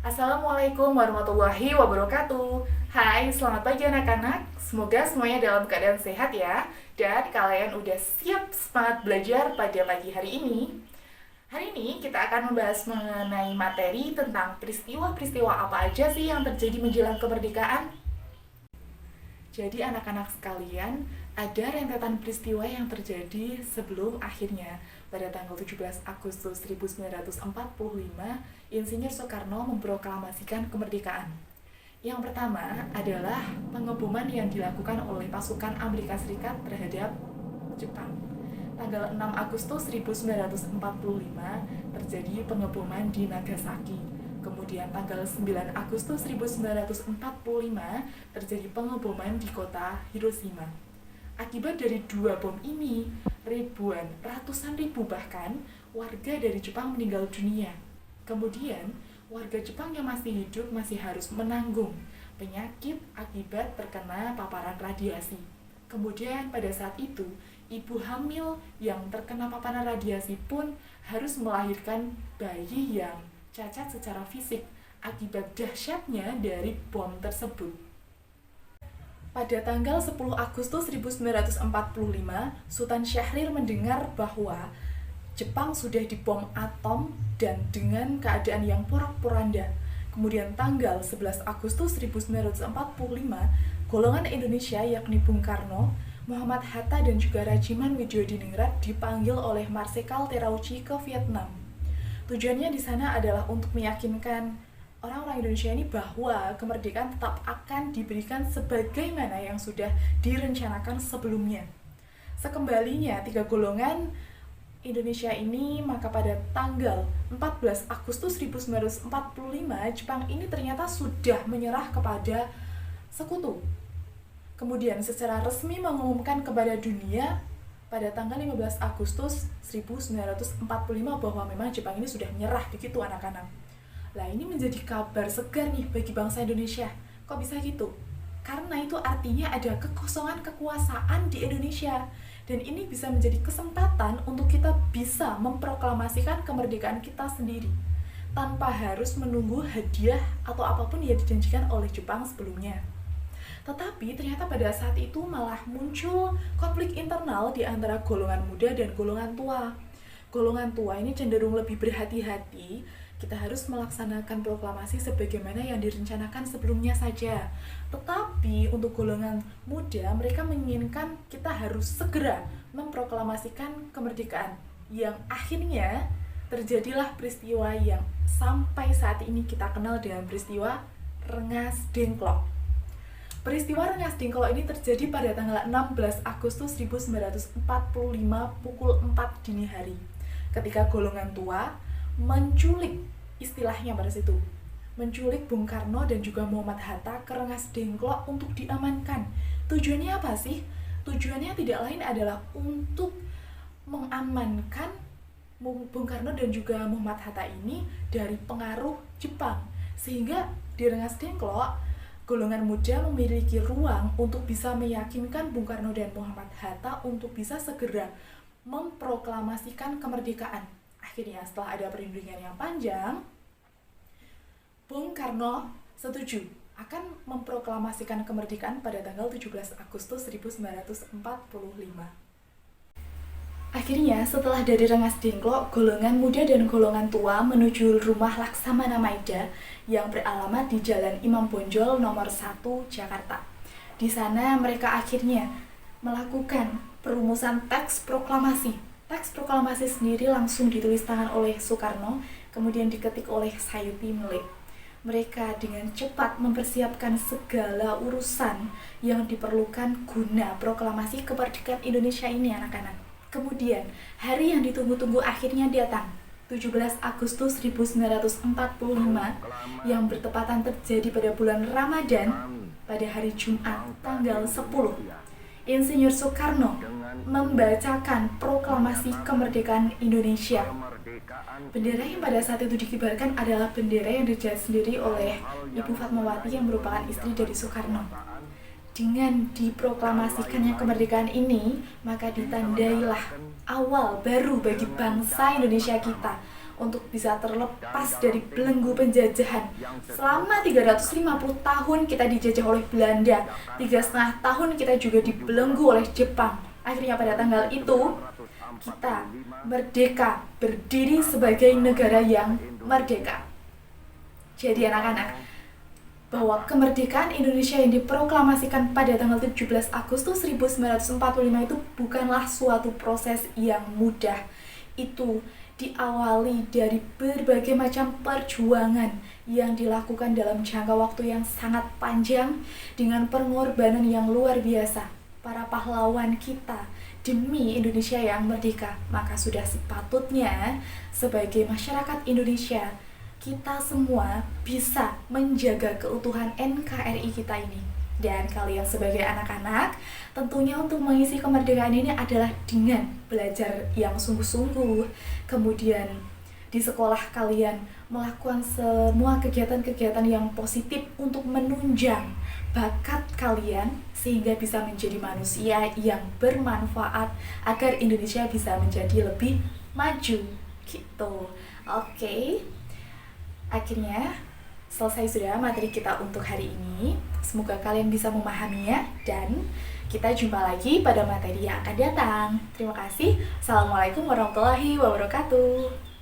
Assalamualaikum warahmatullahi wabarakatuh. Hai, selamat pagi anak-anak. Semoga semuanya dalam keadaan sehat ya. Dan kalian udah siap semangat belajar pada pagi hari ini. Hari ini kita akan membahas mengenai materi tentang peristiwa-peristiwa apa aja sih yang terjadi menjelang kemerdekaan. Jadi anak-anak sekalian, ada rentetan peristiwa yang terjadi sebelum akhirnya pada tanggal 17 Agustus 1945, Insinyur Soekarno memproklamasikan kemerdekaan. Yang pertama adalah pengeboman yang dilakukan oleh pasukan Amerika Serikat terhadap Jepang. Tanggal 6 Agustus 1945 terjadi pengeboman di Nagasaki. Kemudian tanggal 9 Agustus 1945 terjadi pengeboman di kota Hiroshima. Akibat dari dua bom ini, ratusan ribu bahkan warga dari Jepang meninggal dunia. Kemudian, warga Jepang yang masih hidup masih harus menanggung penyakit akibat terkena paparan radiasi. Kemudian pada saat itu, ibu hamil yang terkena paparan radiasi pun harus melahirkan bayi yang cacat secara fisik akibat dahsyatnya dari bom tersebut. Pada tanggal 10 Agustus 1945, Sultan Syahrir mendengar bahwa Jepang sudah dibom atom dan dengan keadaan yang porak-poranda. Kemudian tanggal 11 Agustus 1945, golongan Indonesia yakni Bung Karno, Muhammad Hatta dan juga Rajiman Widyodiningrat dipanggil oleh Marsekal Terauchi ke Vietnam. Tujuannya di sana adalah untuk meyakinkan orang-orang Indonesia ini bahwa kemerdekaan tetap akan diberikan sebagaimana yang sudah direncanakan sebelumnya. Sekembalinya tiga golongan Indonesia ini, maka pada tanggal 14 Agustus 1945 Jepang ini ternyata sudah menyerah kepada sekutu. Kemudian secara resmi mengumumkan kepada dunia pada tanggal 15 Agustus 1945 bahwa memang Jepang ini sudah menyerah. Begitu anak-anak. Lah ini menjadi kabar segar nih bagi bangsa Indonesia. Kok bisa gitu? Karena itu artinya ada kekosongan kekuasaan di Indonesia. Dan ini bisa menjadi kesempatan untuk kita bisa memproklamasikan kemerdekaan kita sendiri tanpa harus menunggu hadiah atau apapun yang dijanjikan oleh Jepang sebelumnya. Tetapi ternyata pada saat itu malah muncul konflik internal di antara golongan muda dan golongan tua. Golongan tua ini cenderung lebih berhati-hati, kita harus melaksanakan proklamasi sebagaimana yang direncanakan sebelumnya saja. Tetapi untuk golongan muda, mereka menginginkan kita harus segera memproklamasikan kemerdekaan. Yang akhirnya terjadilah peristiwa yang sampai saat ini kita kenal dengan peristiwa Rengas Dengklok. Peristiwa Rengas Dengklok ini terjadi pada tanggal 16 Agustus 1945 pukul 4 dini hari. Ketika golongan tua menculik, istilahnya pada situ, menculik Bung Karno dan juga Muhammad Hatta ke Rengas Dengklok untuk diamankan. Tujuannya apa sih? Tujuannya tidak lain adalah untuk mengamankan Bung Karno dan juga Muhammad Hatta ini dari pengaruh Jepang. Sehingga di Rengas Dengklok golongan muda memiliki ruang untuk bisa meyakinkan Bung Karno dan Muhammad Hatta untuk bisa segera memproklamasikan kemerdekaan. Akhirnya setelah ada perundingan yang panjang, Bung Karno setuju akan memproklamasikan kemerdekaan pada tanggal 17 Agustus 1945. Akhirnya, setelah dari Rengas Dengklok, golongan muda dan golongan tua menuju rumah Laksamana Maida yang beralamat di Jalan Imam Bonjol nomor 1 Jakarta. Di sana mereka akhirnya melakukan perumusan teks proklamasi. Teks proklamasi sendiri langsung ditulis tangan oleh Soekarno, kemudian diketik oleh Sayuti Melik. Mereka dengan cepat mempersiapkan segala urusan yang diperlukan guna proklamasi kemerdekaan Indonesia ini anak-anak. Kemudian, hari yang ditunggu-tunggu akhirnya datang, 17 Agustus 1945, yang bertepatan terjadi pada bulan Ramadan, pada hari Jumat, tanggal 10. Insinyur Soekarno membacakan proklamasi kemerdekaan Indonesia. Bendera yang pada saat itu dikibarkan adalah bendera yang dijahat sendiri oleh Ibu Fatmawati yang merupakan istri dari Soekarno. Dengan diproklamasikannya kemerdekaan ini, maka ditandailah awal baru bagi bangsa Indonesia kita untuk bisa terlepas dari belenggu penjajahan. Selama 350 tahun kita dijajah oleh Belanda, 3,5 tahun kita juga dibelenggu oleh Jepang. Akhirnya pada tanggal itu kita merdeka, berdiri sebagai negara yang merdeka. Jadi anak-anak, bahwa kemerdekaan Indonesia yang diproklamasikan pada tanggal 17 Agustus 1945 itu bukanlah suatu proses yang mudah. Itu diawali dari berbagai macam perjuangan yang dilakukan dalam jangka waktu yang sangat panjang dengan pengorbanan yang luar biasa. Para pahlawan kita demi Indonesia yang merdeka, maka sudah sepatutnya sebagai masyarakat Indonesia kita semua bisa menjaga keutuhan NKRI kita ini. Dan kalian sebagai anak-anak, tentunya untuk mengisi kemerdekaan ini adalah dengan belajar yang sungguh-sungguh. Kemudian di sekolah kalian melakukan semua kegiatan-kegiatan yang positif untuk menunjang bakat kalian sehingga bisa menjadi manusia yang bermanfaat agar Indonesia bisa menjadi lebih maju gitu. Oke. Akhirnya selesai sudah materi kita untuk hari ini. Semoga kalian bisa memahaminya dan kita jumpa lagi pada materi yang akan datang. Terima kasih. Assalamualaikum warahmatullahi wabarakatuh.